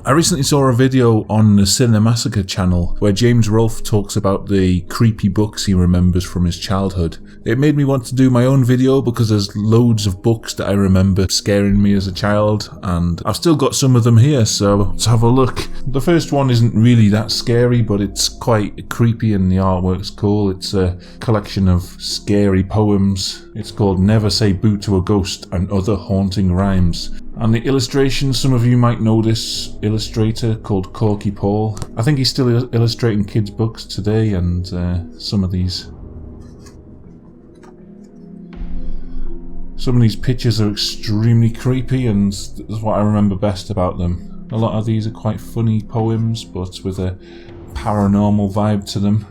I recently saw a video on the Cinemassacre channel where James Rolfe talks about the creepy books he remembers from his childhood. It made me want to do my own video because there's loads of books that I remember scaring me as a child, and I've still got some of them here, so let's have a look. The first one isn't really that scary, but it's quite creepy and the artwork's cool. It's a collection of scary poems. It's called Never Say Boo to a Ghost and Other Haunting Rhymes. And the illustration, some of you might know this illustrator called Corky Paul. I think he's still illustrating kids' books today, and some of these pictures are extremely creepy, and that's what I remember best about them. A lot of these are quite funny poems, but with a paranormal vibe to them.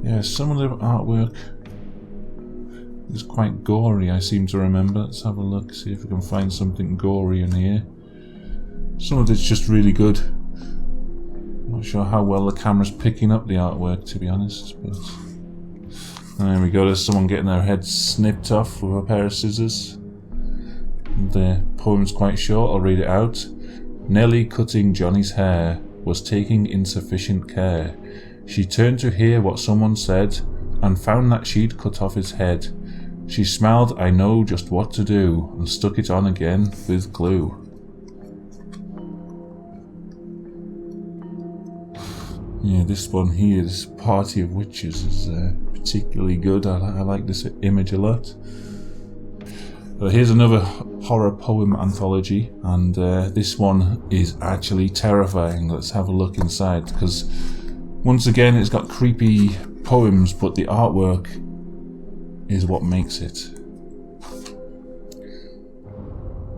Yeah, some of the artwork is quite gory, I seem to remember. Let's have a look, see if we can find something gory in here. Some of it's just really good. Not sure how well the camera's picking up the artwork, to be honest, but there we go. There's someone getting their head snipped off with a pair of scissors. The poem's quite short, I'll read it out. Nellie, cutting Johnny's hair, was taking insufficient care. She turned to hear what someone said and found that she'd cut off his head. She smiled, I know just what to do, and stuck it on again with glue. Yeah, this one here, this Party of Witches, is particularly good. I like this image a lot. But here's another horror poem anthology, and this one is actually terrifying. Let's have a look inside, because once again it's got creepy poems, but the artwork is what makes it.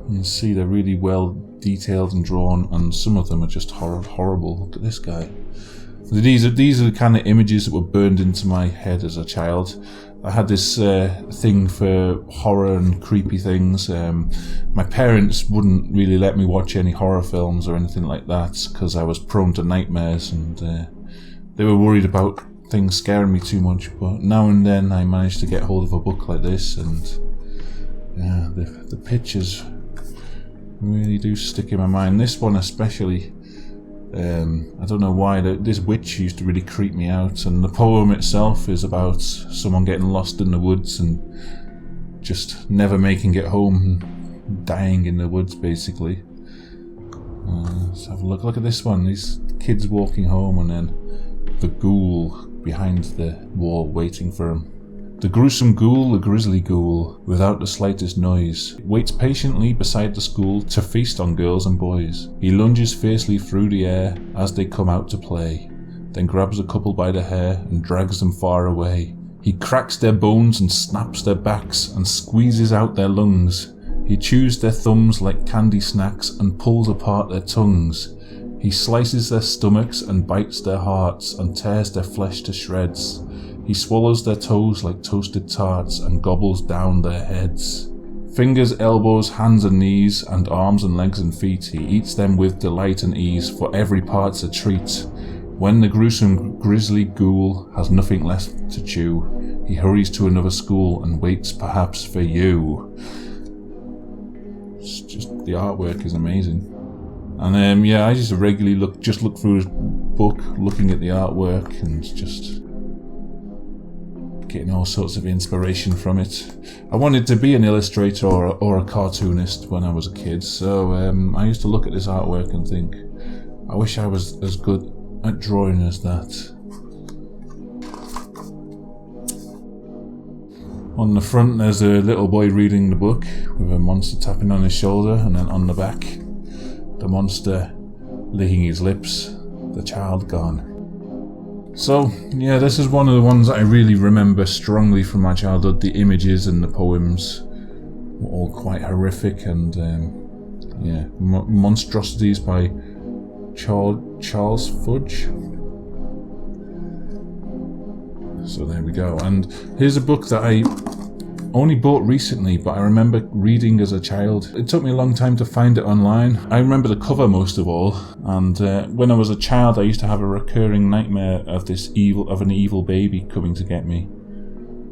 You can see they're really well detailed and drawn, and some of them are just horrible. Look at this guy. These are the kind of images that were burned into my head as a child. I had this thing for horror and creepy things. My parents wouldn't really let me watch any horror films or anything like that because I was prone to nightmares, and they were worried about things scaring me too much. But now and then I managed to get hold of a book like this, and yeah, the pictures really do stick in my mind. This one especially, I don't know why, this witch used to really creep me out, and the poem itself is about someone getting lost in the woods and just never making it home, dying in the woods basically. Let's have a look. Look at this one, these kids walking home, and then the ghoul behind the wall waiting for him. The gruesome ghoul, the grisly ghoul, without the slightest noise, waits patiently beside the school to feast on girls and boys. He lunges fiercely through the air as they come out to play, then grabs a couple by the hair and drags them far away. He cracks their bones and snaps their backs and squeezes out their lungs. He chews their thumbs like candy snacks and pulls apart their tongues. He slices their stomachs and bites their hearts and tears their flesh to shreds. He swallows their toes like toasted tarts and gobbles down their heads. Fingers, elbows, hands and knees, and arms and legs and feet, he eats them with delight and ease, for every part's a treat. When the gruesome grisly ghoul has nothing left to chew, he hurries to another school and waits perhaps for you. It's just, the artwork is amazing. And yeah, I just regularly look through his book, looking at the artwork and just getting all sorts of inspiration from it. I wanted to be an illustrator or a cartoonist when I was a kid, so I used to look at this artwork and think, I wish I was as good at drawing as that. On the front there's a little boy reading the book with a monster tapping on his shoulder, and then on the back the monster licking his lips, the child gone. So yeah, this is one of the ones that I really remember strongly from my childhood. The images and the poems were all quite horrific, and yeah, Monstrosities by Charles Fudge. So there we go, and here's a book that I only bought recently, but I remember reading as a child. It took me a long time to find it online. I remember the cover most of all, and when I was a child I used to have a recurring nightmare of an evil baby coming to get me,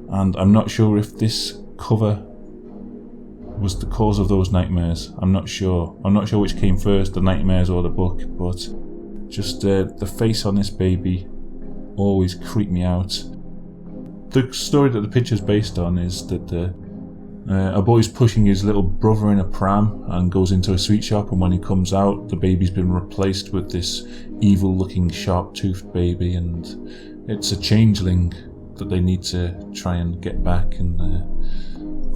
and I'm not sure if this cover was the cause of those nightmares. I'm not sure. I'm not sure which came first, the nightmares or the book, but just the face on this baby always creeped me out. The story that the picture's based on is that a boy's pushing his little brother in a pram and goes into a sweet shop, and when he comes out, the baby's been replaced with this evil-looking, sharp-toothed baby, and it's a changeling that they need to try and get back. And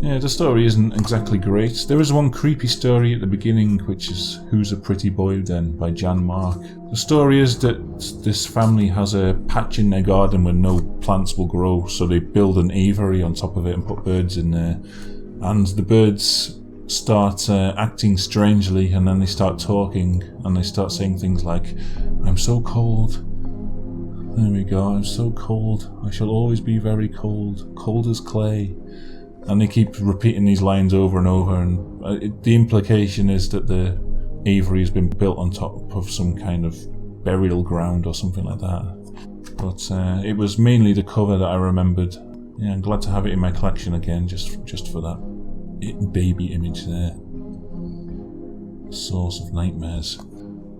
yeah, the story isn't exactly great. There is one creepy story at the beginning, which is Who's a Pretty Boy Then by Jan Mark. The story is that this family has a patch in their garden where no plants will grow, so they build an aviary on top of it and put birds in there. And the birds start acting strangely, and then they start talking, and they start saying things like, "I'm so cold. There we go, I'm so cold. I shall always be very cold. Cold as clay." And they keep repeating these lines over and over, and the implication is that the aviary has been built on top of some kind of burial ground or something like that. But it was mainly the cover that I remembered. Yeah, I'm glad to have it in my collection again, just for that baby image there. Source of nightmares.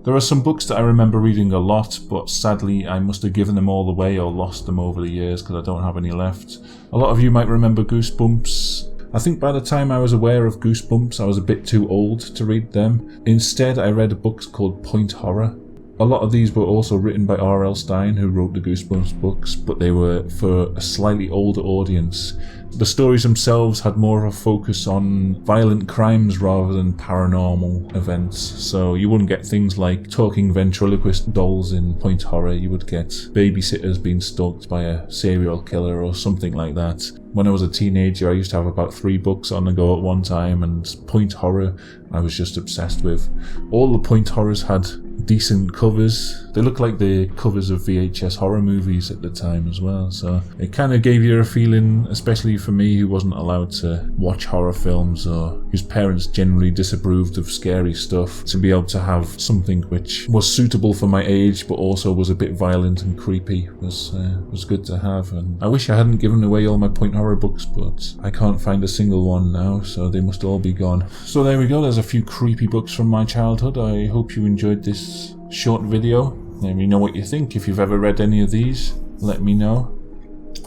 There are some books that I remember reading a lot, but sadly I must have given them all away or lost them over the years because I don't have any left. A lot of you might remember Goosebumps. I think by the time I was aware of Goosebumps, I was a bit too old to read them. Instead, I read books called Point Horror. A lot of these were also written by R.L. Stine, who wrote the Goosebumps books, but they were for a slightly older audience. The stories themselves had more of a focus on violent crimes rather than paranormal events, so you wouldn't get things like talking ventriloquist dolls in Point Horror. You would get babysitters being stalked by a serial killer or something like that. When I was a teenager, I used to have about 3 books on the go at one time, and Point Horror I was just obsessed with. All the Point Horrors had decent covers. They looked like the covers of VHS horror movies at the time as well, so it kind of gave you a feeling, especially for me who wasn't allowed to watch horror films or whose parents generally disapproved of scary stuff, to be able to have something which was suitable for my age but also was a bit violent and creepy was good to have. And I wish I hadn't given away all my Point Horror books, but I can't find a single one now, so they must all be gone. So there we go, there's a few creepy books from my childhood. I hope you enjoyed this short video. Let me know what you think. If you've ever read any of these, let me know.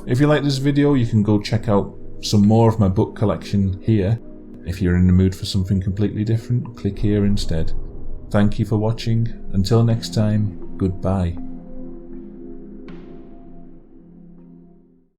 If you like this video, you can go check out some more of my book collection here. If you're in the mood for something completely different, click here instead. Thank you for watching. Until next time, goodbye.